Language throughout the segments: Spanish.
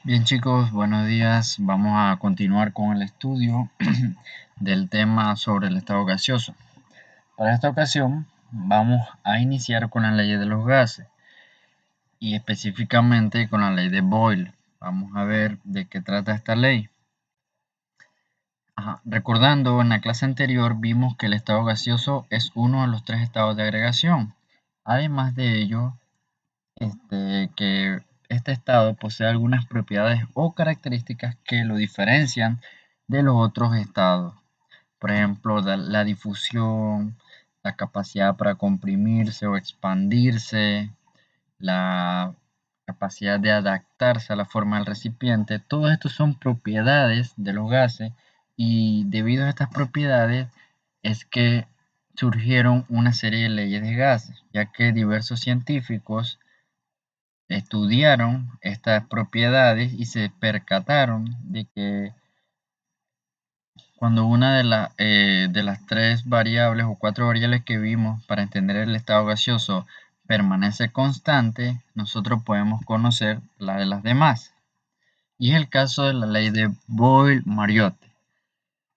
Bien chicos, buenos días. Vamos a continuar con el estudio del tema sobre el estado gaseoso. Para esta ocasión vamos a iniciar con la ley de los gases y específicamente con la ley de Boyle. Vamos a ver de qué trata esta ley. Recordando, en la clase anterior vimos que el estado gaseoso es uno de los tres estados de agregación. Además de ello, que este estado posee algunas propiedades o características que lo diferencian de los otros estados. Por ejemplo, la difusión, la capacidad para comprimirse o expandirse, la capacidad de adaptarse a la forma del recipiente. Todo esto son propiedades de los gases y debido a estas propiedades es que surgieron una serie de leyes de gases, ya que diversos científicos estudiaron estas propiedades y se percataron de que cuando una de las tres variables o cuatro variables que vimos para entender el estado gaseoso permanece constante, nosotros podemos conocer la de las demás. Y es el caso de la ley de Boyle-Mariotte.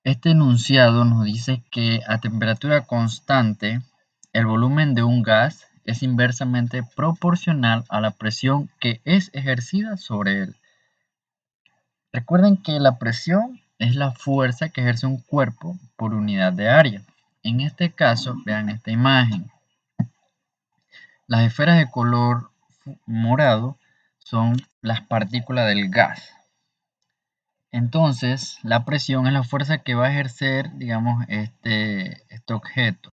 Este enunciado nos dice que a temperatura constante, el volumen de un gas es inversamente proporcional a la presión que es ejercida sobre él. Recuerden que la presión es la fuerza que ejerce un cuerpo por unidad de área. En este caso, vean esta imagen. Las esferas de color morado son las partículas del gas. Entonces, la presión es la fuerza que va a ejercer, digamos, este objeto.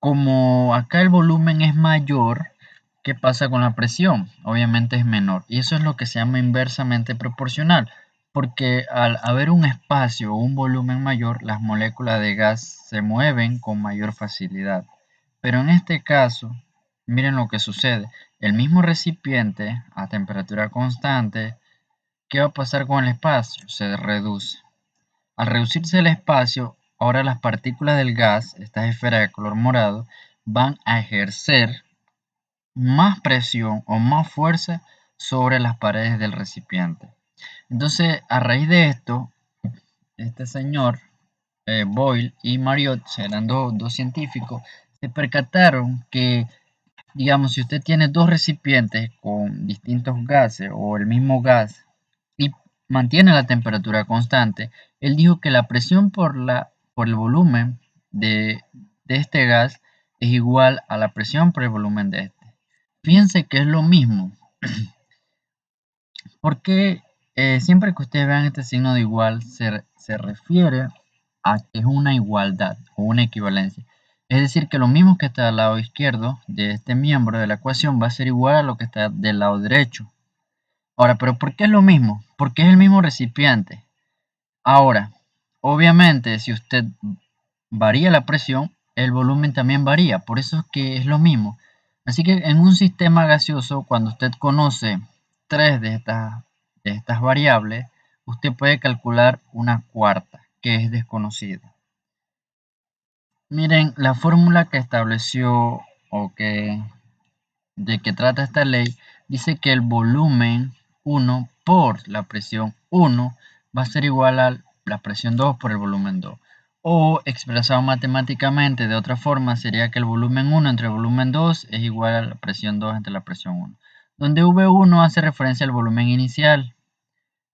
Como acá el volumen es mayor, ¿qué pasa con la presión? Obviamente es menor. Y eso es lo que se llama inversamente proporcional, porque al haber un espacio o un volumen mayor, las moléculas de gas se mueven con mayor facilidad. Pero en este caso, miren lo que sucede. El mismo recipiente a temperatura constante, ¿qué va a pasar con el espacio? Se reduce. Al reducirse el espacio, ahora las partículas del gas, estas esferas de color morado, van a ejercer más presión o más fuerza sobre las paredes del recipiente. Entonces, a raíz de esto, este señor Boyle y Mariotte, eran dos científicos, se percataron que, digamos, si usted tiene dos recipientes con distintos gases o el mismo gas y mantiene la temperatura constante, él dijo que la presión por el volumen de este gas es igual a la presión por el volumen de este. Fíjense que es lo mismo, porque siempre que ustedes vean este signo de igual se refiere a que es una igualdad o una equivalencia. Es decir, que lo mismo que está al lado izquierdo de este miembro de la ecuación va a ser igual a lo que está del lado derecho. Ahora, ¿pero por qué es lo mismo? Porque es el mismo recipiente. Ahora, obviamente, si usted varía la presión, el volumen también varía. Por eso es que es lo mismo. Así que en un sistema gaseoso, cuando usted conoce tres de estas variables, usted puede calcular una cuarta, que es desconocida. Miren, la fórmula que estableció o de que trata esta ley dice que el volumen 1 por la presión 1 va a ser igual a la presión 2 por el volumen 2. O expresado matemáticamente de otra forma sería que el volumen 1 entre el volumen 2 es igual a la presión 2 entre la presión 1. Donde V1 hace referencia al volumen inicial,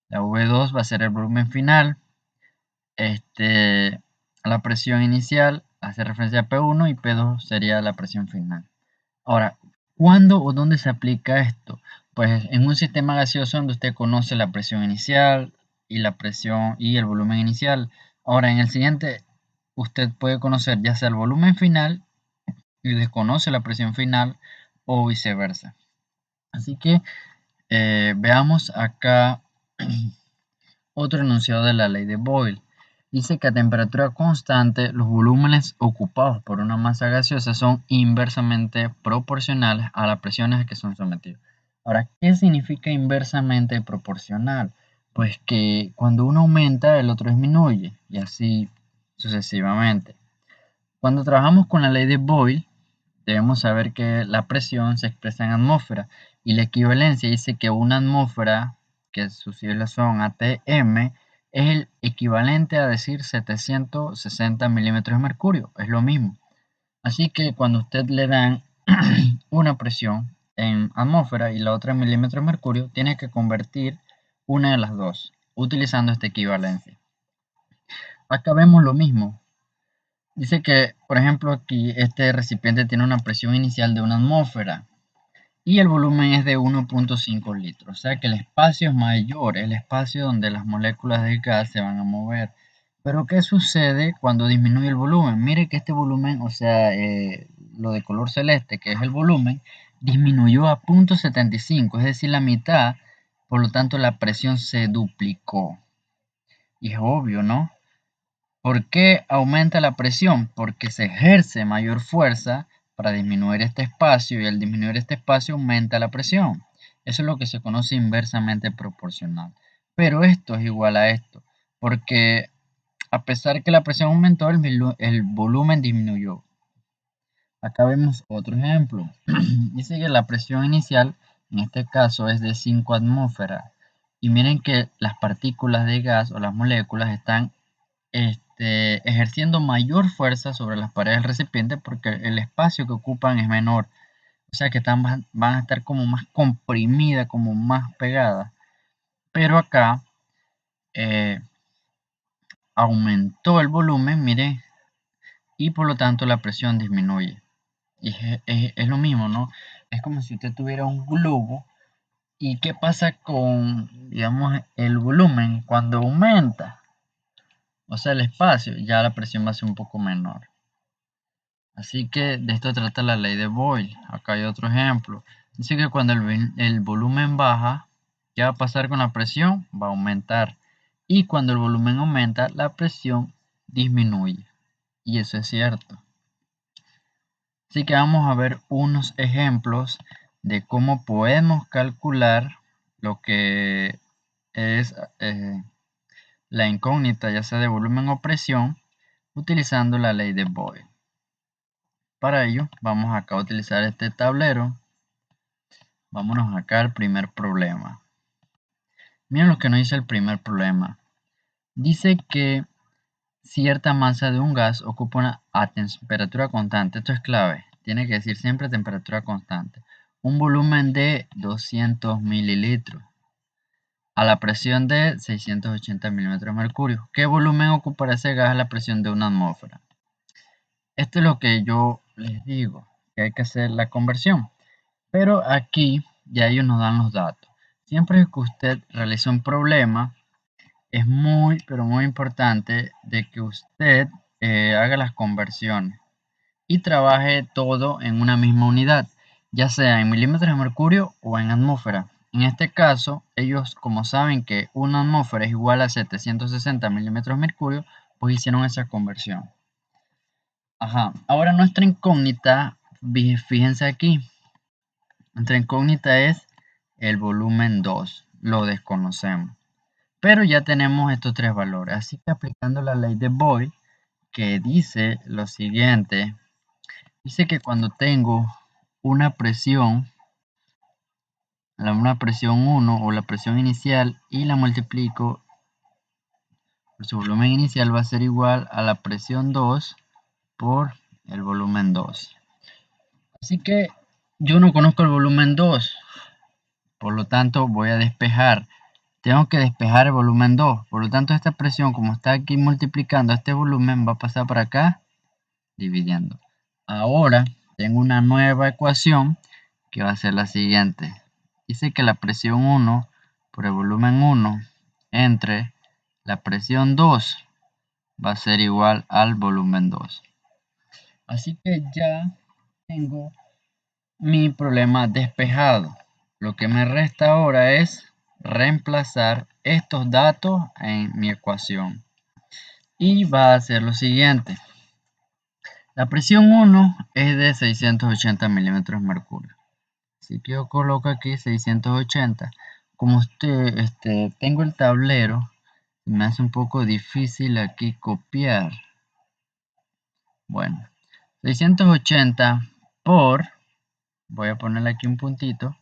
la V2 va a ser el volumen final, la presión inicial hace referencia a P1 y P2 sería la presión final. Ahora, ¿cuándo o dónde se aplica esto? Pues en un sistema gaseoso donde usted conoce la presión inicial y la presión y el volumen inicial. Ahora, en el siguiente, usted puede conocer ya sea el volumen final y desconoce la presión final o viceversa. Así que veamos acá otro enunciado de la ley de Boyle. Dice que a temperatura constante los volúmenes ocupados por una masa gaseosa son inversamente proporcionales a las presiones a que son sometidos. Ahora, ¿qué significa inversamente proporcional? Pues que cuando uno aumenta, el otro disminuye y así sucesivamente. Cuando trabajamos con la ley de Boyle, debemos saber que la presión se expresa en atmósfera y la equivalencia dice que una atmósfera, que sus siglas son ATM, es el equivalente a decir 760 milímetros de mercurio, es lo mismo. Así que cuando usted le dan una presión en atmósfera y la otra en milímetros de mercurio, tiene que convertir una de las dos, utilizando esta equivalencia. Acá vemos lo mismo. Dice que, por ejemplo, aquí este recipiente tiene una presión inicial de una atmósfera y el volumen es de 1.5 litros. O sea que el espacio es mayor, el espacio donde las moléculas del gas se van a mover. Pero ¿qué sucede cuando disminuye el volumen? Mire que este volumen, o sea, lo de color celeste, que es el volumen, disminuyó a 0.75, es decir, la mitad, por lo tanto la presión se duplicó. Y es obvio, ¿no? ¿Por qué aumenta la presión? Porque se ejerce mayor fuerza para disminuir este espacio y al disminuir este espacio aumenta la presión. Eso es lo que se conoce inversamente proporcional. Pero esto es igual a esto, porque a pesar que la presión aumentó, el volumen disminuyó. Acá vemos otro ejemplo. Dice que la presión inicial, en este caso, es de 5 atmósferas. Y miren que las partículas de gas o las moléculas están ejerciendo mayor fuerza sobre las paredes del recipiente porque el espacio que ocupan es menor. O sea que van a estar como más comprimidas, como más pegadas. Pero acá aumentó el volumen, mire, y por lo tanto la presión disminuye. Y es lo mismo, ¿no? Es como si usted tuviera un globo. ¿Y qué pasa con, digamos, el volumen cuando aumenta? O sea, el espacio, ya la presión va a ser un poco menor. Así que de esto trata la ley de Boyle. Acá hay otro ejemplo. Dice que cuando el volumen baja, ¿qué va a pasar con la presión? Va a aumentar. Y cuando el volumen aumenta, la presión disminuye. Y eso es cierto. Así que vamos a ver unos ejemplos de cómo podemos calcular lo que es la incógnita, ya sea de volumen o presión, utilizando la ley de Boyle. Para ello, vamos acá a utilizar este tablero. Vámonos acá al primer problema. Miren lo que nos dice el primer problema. Dice que cierta masa de un gas ocupa una a temperatura constante. Esto es clave. Tiene que decir siempre temperatura constante. Un volumen de 200 mililitros a la presión de 680 milímetros de mercurio. ¿Qué volumen ocupará ese gas a la presión de una atmósfera? Esto es lo que yo les digo, que hay que hacer la conversión. Pero aquí ya ellos nos dan los datos. Siempre que usted realice un problema, es muy, pero muy importante de que usted haga las conversiones y trabaje todo en una misma unidad, ya sea en milímetros de mercurio o en atmósfera. En este caso, ellos como saben que una atmósfera es igual a 760 milímetros de mercurio, pues hicieron esa conversión. Ajá, ahora nuestra incógnita, fíjense aquí, nuestra incógnita es el volumen 2, lo desconocemos. Pero ya tenemos estos tres valores, así que aplicando la ley de Boyle, que dice lo siguiente, dice que cuando tengo una presión 1 o la presión inicial y la multiplico por su volumen inicial va a ser igual a la presión 2 por el volumen 2. Así que yo no conozco el volumen 2, por lo tanto voy a despejar. Tengo que despejar el volumen 2, por lo tanto esta presión como está aquí multiplicando este volumen va a pasar para acá dividiendo. Ahora tengo una nueva ecuación que va a ser la siguiente. Dice que la presión 1 por el volumen 1 entre la presión 2 va a ser igual al volumen 2. Así que ya tengo mi problema despejado. Lo que me resta ahora es reemplazar estos datos en mi ecuación. Y va a ser lo siguiente. La presión 1 es de 680 milímetros de mercurio. Así que yo coloco aquí 680. Como tengo el tablero, me hace un poco difícil aquí copiar. Bueno, 680 por, voy a ponerle aquí un puntito,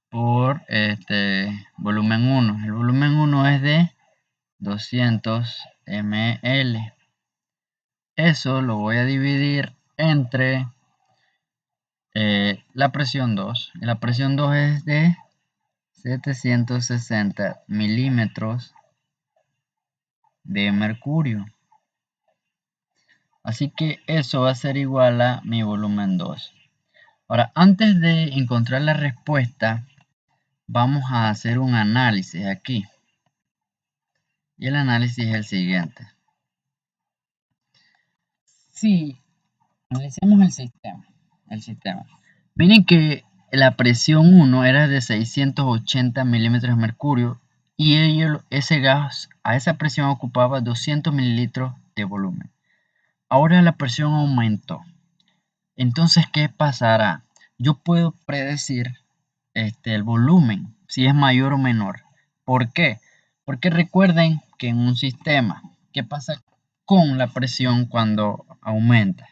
por volumen 1. El volumen 1 es de 200 ml. Eso lo voy a dividir entre la presión 2. La presión 2 es de 760 milímetros de mercurio. Así que eso va a ser igual a mi volumen 2. Ahora, antes de encontrar la respuesta, vamos a hacer un análisis aquí. Y el análisis es el siguiente. Si analicemos el sistema. Miren que la presión 1 era de 680 milímetros de mercurio y ese gas a esa presión ocupaba 200 mililitros de volumen. Ahora la presión aumentó. Entonces, ¿qué pasará? Yo puedo predecir el volumen, si es mayor o menor. ¿Por qué? Porque recuerden que en un sistema, ¿qué pasa con la presión cuando aumenta?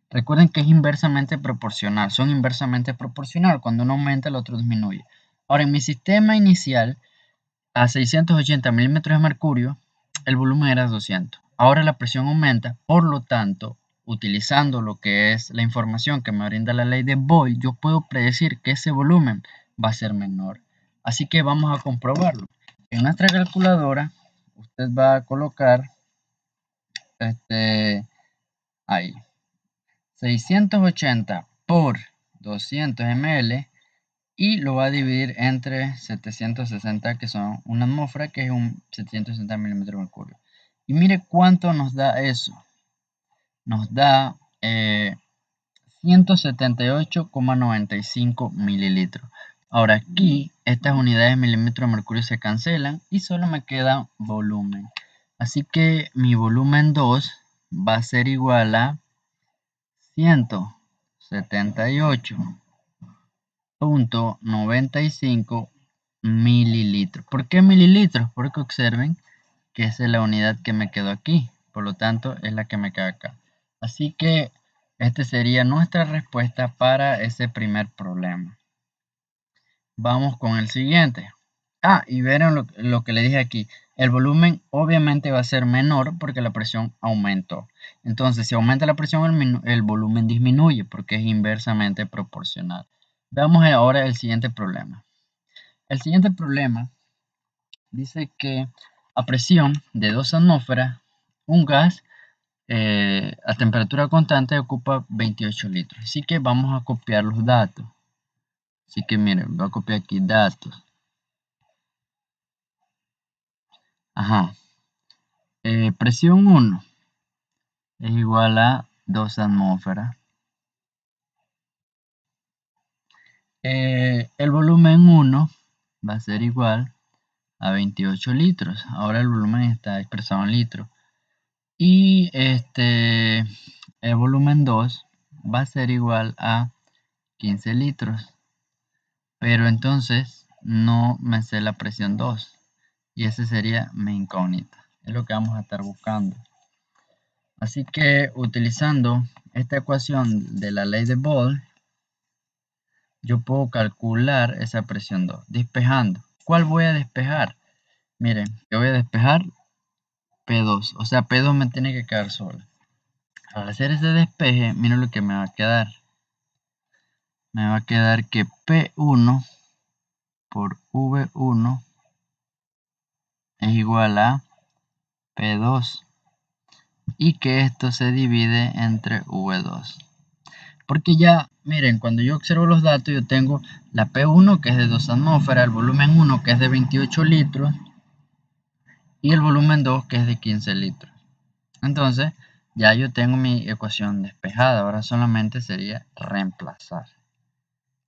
Recuerden que es inversamente proporcional, son inversamente proporcional. Cuando uno aumenta, el otro disminuye. Ahora, en mi sistema inicial, a 680 milímetros de mercurio, el volumen era 200. Ahora la presión aumenta, por lo tanto, utilizando lo que es la información que me brinda la ley de Boyle, yo puedo predecir que ese volumen va a ser menor. Así que vamos a comprobarlo. En nuestra calculadora, usted va a colocar ahí 680 por 200 ml y lo va a dividir entre 760, que son una atmósfera, que es un 760 milímetros de mercurio. Y mire cuánto nos da eso. Nos da 178,95 mililitros. Ahora aquí estas unidades de milímetros de mercurio se cancelan y solo me queda volumen. Así que mi volumen 2 va a ser igual a 178,95 mililitros. ¿Por qué mililitros? Porque observen que esa es la unidad que me quedó aquí. Por lo tanto, es la que me queda acá. Así que esta sería nuestra respuesta para ese primer problema. Vamos con el siguiente. Y vieron lo que le dije aquí. El volumen obviamente va a ser menor porque la presión aumentó. Entonces, si aumenta la presión, el volumen disminuye porque es inversamente proporcional. Veamos ahora el siguiente problema. El siguiente problema dice que a presión de 2 atmósferas, un gas a temperatura constante ocupa 28 litros. Así que vamos a copiar los datos. Así que miren, voy a copiar aquí datos. Ajá. Presión 1 es igual a 2 atmósferas. El volumen 1 va a ser igual a 28 litros. Ahora el volumen está expresado en litros. Y el volumen 2 va a ser igual a 15 litros. Pero entonces no me sé la presión 2. Y esa sería mi incógnita. Es lo que vamos a estar buscando. Así que utilizando esta ecuación de la ley de Boyle, yo puedo calcular esa presión 2, despejando. ¿Cuál voy a despejar? Miren, yo voy a despejar P2, o sea, P2 me tiene que quedar sola. Al hacer ese despeje, miren lo que me va a quedar. Me va a quedar que P1 por V1 es igual a P2 y que esto se divide entre V2. Porque ya, miren, cuando yo observo los datos, yo tengo la P1 que es de 2 atmósferas, el volumen 1 que es de 28 litros y el volumen 2 que es de 15 litros. Entonces, ya yo tengo mi ecuación despejada, ahora solamente sería reemplazar.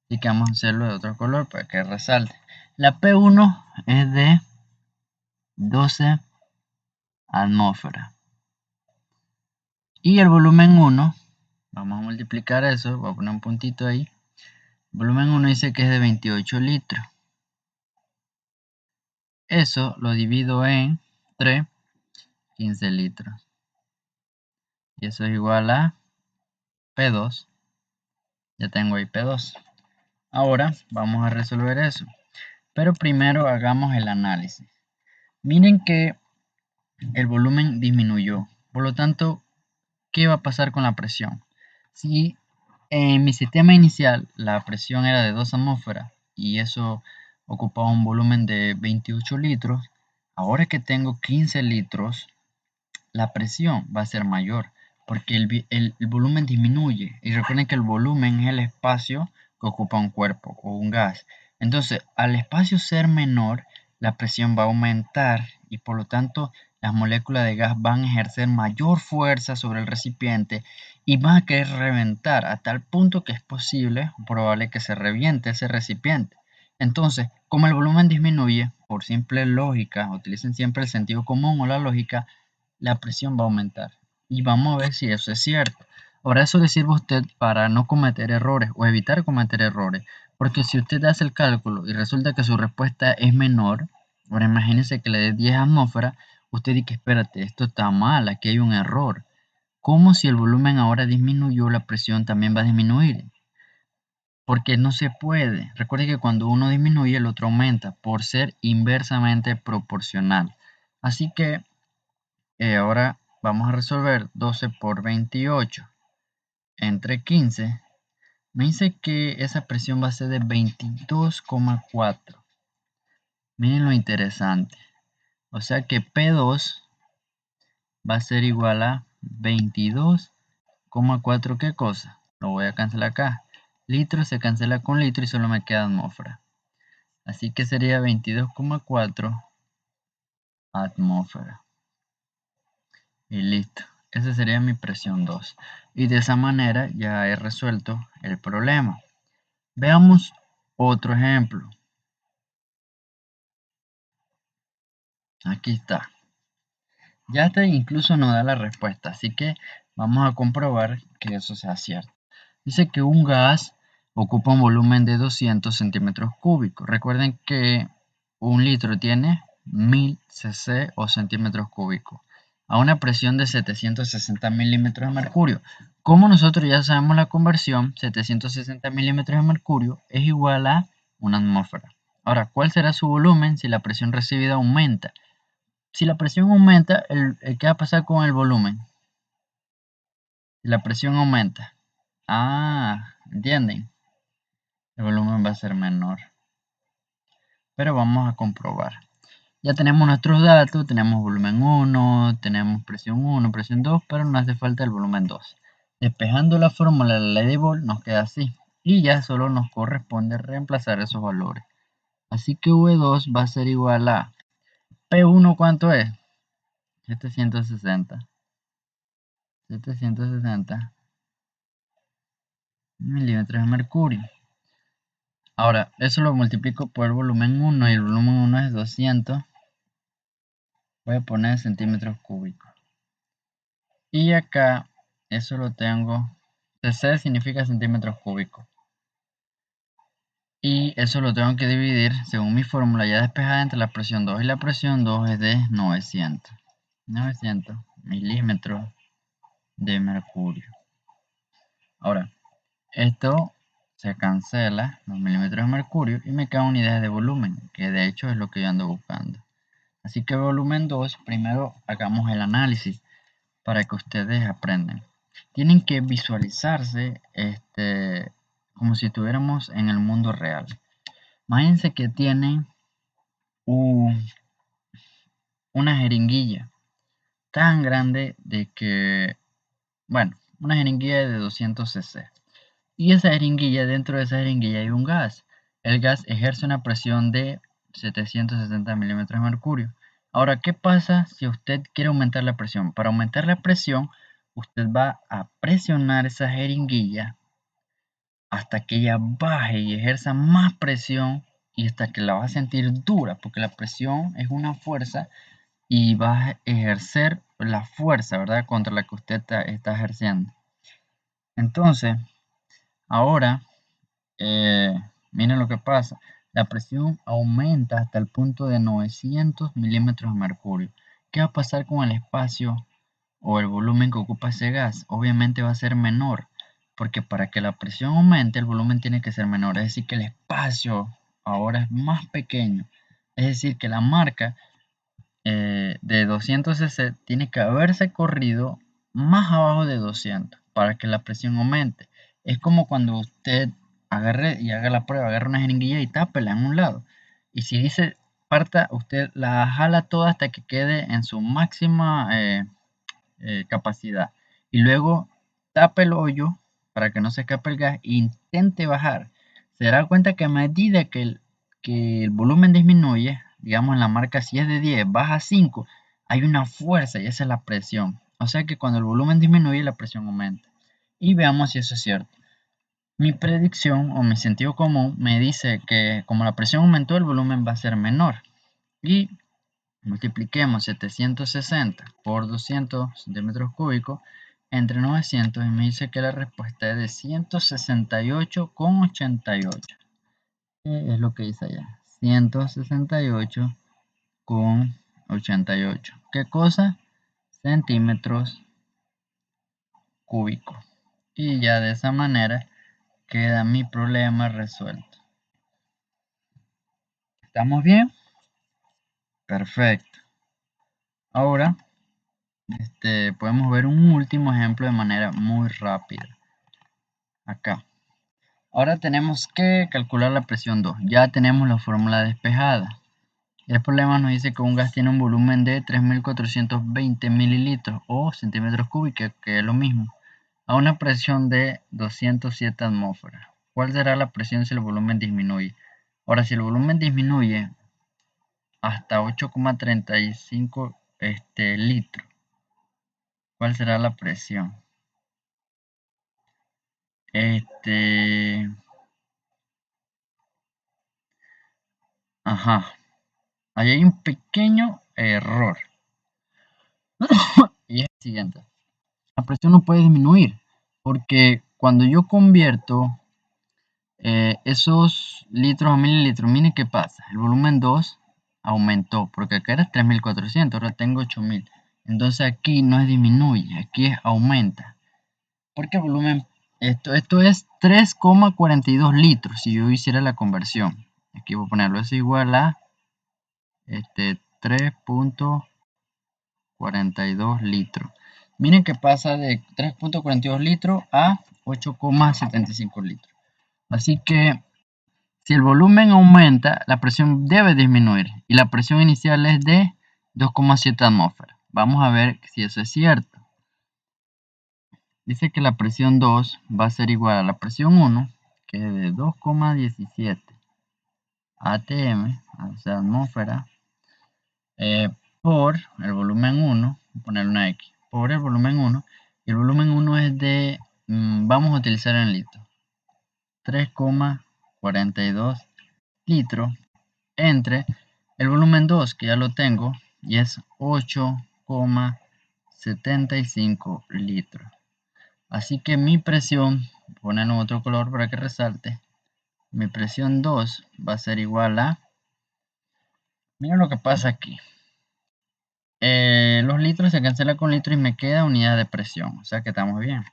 Así que vamos a hacerlo de otro color para que resalte. La P1 es de 12 atmósferas. Y el volumen 1, vamos a multiplicar eso, voy a poner un puntito ahí. El volumen 1 dice que es de 28 litros. Eso lo divido entre 15 litros. Y eso es igual a P2 Ya tengo ahí P2. Ahora vamos a resolver eso. Pero primero hagamos el análisis. Miren que el volumen disminuyó. Por lo tanto, ¿qué va a pasar con la presión? Si en mi sistema inicial la presión era de 2 atmósferas y eso ocupaba un volumen de 28 litros, ahora que tengo 15 litros, la presión va a ser mayor porque el volumen disminuye. Y recuerden que el volumen es el espacio que ocupa un cuerpo o un gas. Entonces, al espacio ser menor, la presión va a aumentar y por lo tanto las moléculas de gas van a ejercer mayor fuerza sobre el recipiente y van a querer reventar a tal punto que es posible o probable que se reviente ese recipiente. Entonces, como el volumen disminuye, por simple lógica, utilicen siempre el sentido común o la lógica, la presión va a aumentar. Y vamos a ver si eso es cierto. Ahora eso le sirve a usted para no cometer errores o evitar cometer errores. Porque si usted hace el cálculo y resulta que su respuesta es menor, ahora imagínese que le dé 10 atmósferas, usted dice que espérate, esto está mal, aquí hay un error. ¿Cómo si el volumen ahora disminuyó, la presión también va a disminuir? Porque no se puede. Recuerde que cuando uno disminuye, el otro aumenta por ser inversamente proporcional. Así que ahora vamos a resolver 12 por 28 entre 15. Me dice que esa presión va a ser de 22,4. Miren lo interesante. O sea que P2 va a ser igual a 22,4. ¿Qué cosa? Lo voy a cancelar acá. Litro se cancela con litro y solo me queda atmósfera. Así que sería 22,4 atmósfera. Y listo. Esa sería mi presión 2. Y de esa manera ya he resuelto el problema. Veamos otro ejemplo. Aquí está. Ya este incluso nos da la respuesta, así que vamos a comprobar que eso sea cierto. Dice que un gas ocupa un volumen de 200 centímetros cúbicos. Recuerden que un litro tiene 1000 cc o centímetros cúbicos a una presión de 760 milímetros de mercurio. Como nosotros ya sabemos la conversión, 760 milímetros de mercurio es igual a una atmósfera. Ahora, ¿cuál será su volumen si la presión recibida aumenta? Si la presión aumenta, ¿qué va a pasar con el volumen? Si la presión aumenta. ¿Entienden? El volumen va a ser menor. Pero vamos a comprobar. Ya tenemos nuestros datos, tenemos volumen 1, tenemos presión 1, presión 2, pero nos hace falta el volumen 2. Despejando la fórmula de la ley de Boole nos queda así. Y ya solo nos corresponde reemplazar esos valores. Así que V2 va a ser igual a P1, ¿cuánto es? 760. 760 milímetros de mercurio. Ahora, eso lo multiplico por el volumen 1 y el volumen 1 es 200. Voy a poner centímetros cúbicos. Y acá, eso lo tengo. cc significa centímetros cúbicos. Y eso lo tengo que dividir, según mi fórmula ya despejada, entre la presión 2. Y la presión 2 es de 900. 900 milímetros de mercurio. Ahora, esto se cancela, los milímetros de mercurio, y me queda unidades de volumen, que de hecho es lo que yo ando buscando. Así que volumen 2, primero hagamos el análisis para que ustedes aprendan. Tienen que visualizarse como si estuviéramos en el mundo real. Imagínense que tienen una jeringuilla tan grande de que, bueno, una jeringuilla de 200 cc. Y esa jeringuilla, dentro de esa jeringuilla hay un gas. El gas ejerce una presión de 760 milímetros de mercurio. Ahora, ¿qué pasa si usted quiere aumentar la presión? Para aumentar la presión, usted va a presionar esa jeringuilla hasta que ella baje y ejerza más presión y hasta que la va a sentir dura, porque la presión es una fuerza y va a ejercer la fuerza, ¿verdad? Contra la que usted está ejerciendo. Entonces, ahora miren lo que pasa. La presión aumenta hasta el punto de 900 milímetros de mercurio. ¿Qué va a pasar con el espacio o el volumen que ocupa ese gas? Obviamente va a ser menor, Porque para que la presión aumente, el volumen tiene que ser menor. Es decir, que el espacio ahora es más pequeño. Es decir, que la marca de 200 cc tiene que haberse corrido más abajo de 200 para que la presión aumente. Es como cuando usted agarre y haga la prueba, agarra una jeringuilla y tápela en un lado. Y si dice parta, usted la jala toda hasta que quede en su máxima capacidad. Y luego tape el hoyo para que no se escape el gas e intente bajar. Se dará cuenta que a medida que el volumen disminuye, digamos en la marca si es de 10, baja a 5, hay una fuerza y esa es la presión. O sea que cuando el volumen disminuye, la presión aumenta. Y veamos si eso es cierto. Mi predicción o mi sentido común me dice que como la presión aumentó, el volumen va a ser menor. Y multipliquemos 760 por 200 centímetros cúbicos entre 900 y me dice que la respuesta es de 168,88. ¿Qué es lo que dice allá? 168,88. ¿Qué cosa? Centímetros cúbicos. Y ya de esa manera queda mi problema resuelto. ¿Estamos bien? Perfecto. Ahora podemos ver un último ejemplo de manera muy rápida. Acá. Ahora tenemos que calcular la presión 2. Ya tenemos la fórmula despejada. El problema nos dice que un gas tiene un volumen de 3.420 mililitros o centímetros cúbicos, que es lo mismo, a una presión de 207 atmósferas. ¿Cuál será la presión si el volumen disminuye? Ahora, si el volumen disminuye hasta 8,35 litros, ¿cuál será la presión? Ajá, ahí hay un pequeño error. Y es el siguiente. La presión no puede disminuir porque cuando yo convierto esos litros a mililitros, miren qué pasa. El volumen 2 aumentó porque acá era 3.400, ahora tengo 8.000. Entonces aquí no es disminuye, aquí es aumenta. Porque el volumen, esto es 3,42 litros si yo hiciera la conversión. Aquí voy a ponerlo, es igual a 3,42 litros. Miren que pasa de 3,42 litros a 8,75 litros. Así que si el volumen aumenta, la presión debe disminuir. Y la presión inicial es de 2,7 atmósferas. Vamos a ver si eso es cierto. Dice que la presión 2 va a ser igual a la presión 1, que es de 2,17 atm, o sea, atmósfera, por el volumen 1, voy a poner una X, por el volumen 1, y el volumen 1 es de, vamos a utilizar en litros, 3,42 litros, entre el volumen 2, que ya lo tengo, y es 8,75 litros. Así que mi presión, ponerlo en otro color para que resalte, mi presión 2 va a ser igual a, miren lo que pasa aquí. Los litros se cancela con litros y me queda unidad de presión, o sea que estamos bien.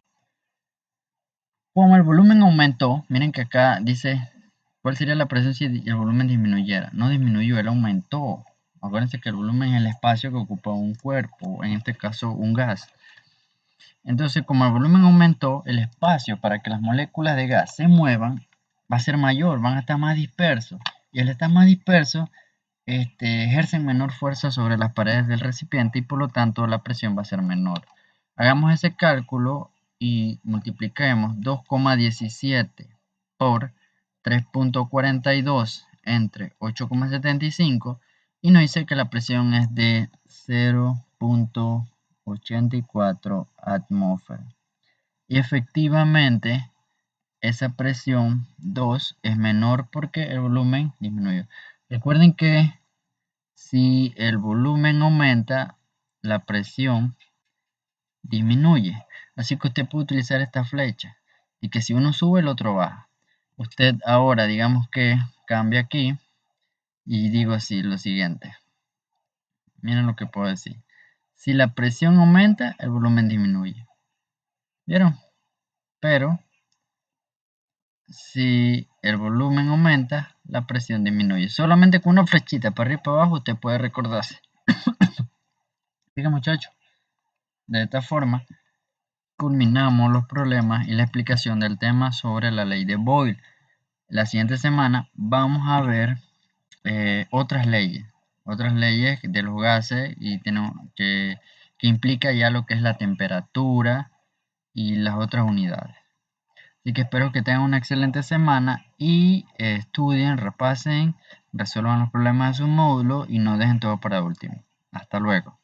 Como el volumen aumentó, miren que acá dice cuál sería la presión si el volumen disminuyera. No disminuyó, él aumentó. Acuérdense que el volumen es el espacio que ocupa un cuerpo, en este caso un gas. Entonces, como el volumen aumentó, el espacio para que las moléculas de gas se muevan va a ser mayor, van a estar más dispersos. Y al estar más dispersos, ejercen menor fuerza sobre las paredes del recipiente y por lo tanto la presión va a ser menor. Hagamos ese cálculo y multipliquemos 2,17 por 3,42 entre 8,75 y nos dice que la presión es de 0,84 atmósferas. Y efectivamente esa presión 2 es menor porque el volumen disminuyó. Recuerden que si el volumen aumenta, la presión disminuye. Así que usted puede utilizar esta flecha y que si uno sube, el otro baja. Usted ahora, digamos que cambia aquí y digo así lo siguiente. Miren lo que puedo decir. Si la presión aumenta, el volumen disminuye. ¿Vieron? Pero si el volumen aumenta, la presión disminuye. Solamente con una flechita para arriba y para abajo usted puede recordarse. Así que muchachos, de esta forma culminamos los problemas y la explicación del tema sobre la ley de Boyle. La siguiente semana vamos a ver otras leyes de los gases y que implica ya lo que es la temperatura y las otras unidades. Así que espero que tengan una excelente semana y estudien, repasen, resuelvan los problemas de su módulo y no dejen todo para último. Hasta luego.